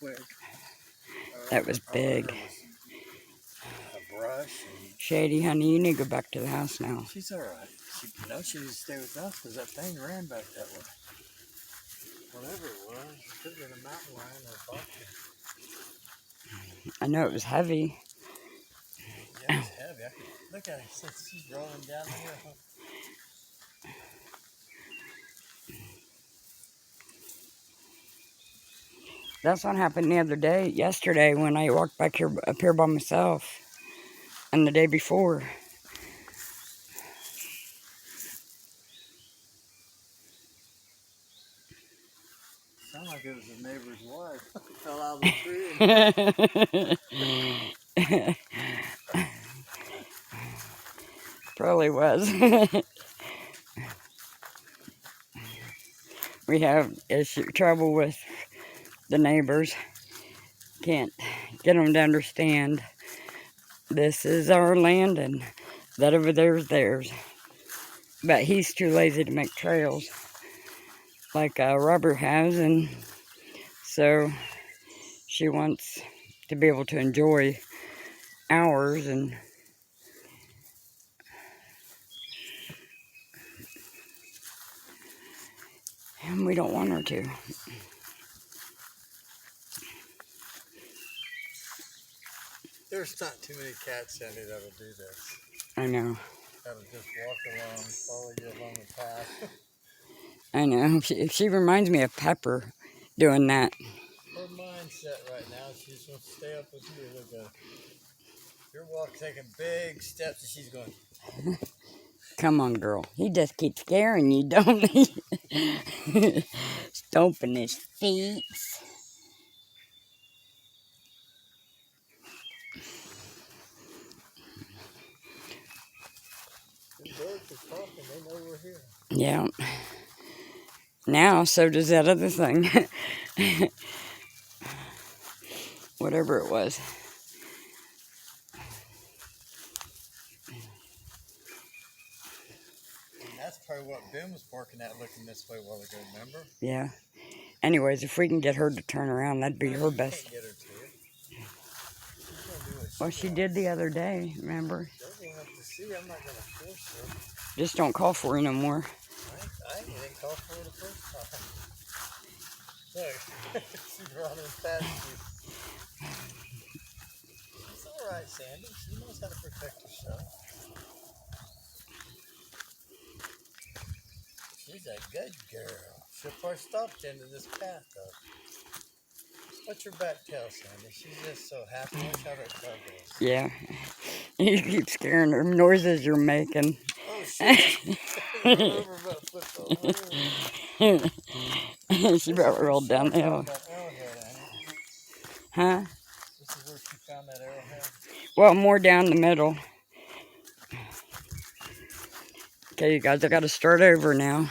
quick. That was big. A brush. Shady, honey, you need to go back to the house now. She's all right. She needs to stay with us because that thing ran back that way. Whatever it was, it could have been a mountain lion or a buck. I know it was heavy. Yeah, it's heavy. I could look at it. She's rolling down the hill. That's what happened the other day, yesterday, when I walked back here, up here by myself, and the day before. Sounded like it was the neighbor's wife. Fell out of the tree. Probably was. We have trouble with the neighbors. Can't get them to understand this is our land and that over there is theirs. But he's too lazy to make trails like Robert has, and so she wants to be able to enjoy ours, and we don't want her to. There's not too many cats, Sandy, that'll do this. I know. That'll just walk along, follow you along the path. I know. She reminds me of Pepper doing that. Her mindset right now, she just wants to stay up with you. Look at her. You're taking big steps, and she's going. Come on, girl. He just keeps scaring you, don't he? Stomping his feet. The birds are talking. They know we're here. Yeah. Now, so does that other thing. Whatever it was. And that's probably what Ben was barking at, looking this way a while ago, remember? Yeah. Anyways, if we can get her to turn around, that'd be her best. Can't get her to. Well, she did the other day, remember? We'll have to see. I'm not going to force her. Just don't call for her no more. I didn't call for her the first time. Look, she's running past you. She's all right, Sandy. She knows how to protect herself. She's a good girl. She'll probably stop at the end of this path, though. What's your back tail, Sandy? She's just so happy. Watch how that tail goes. Yeah. You keep scaring her. Noises you're making. Oh, shit. She about rolled down the hill. Huh? This is where she found that arrowhead? Well, more down the middle. Okay, you guys, I got to start over now.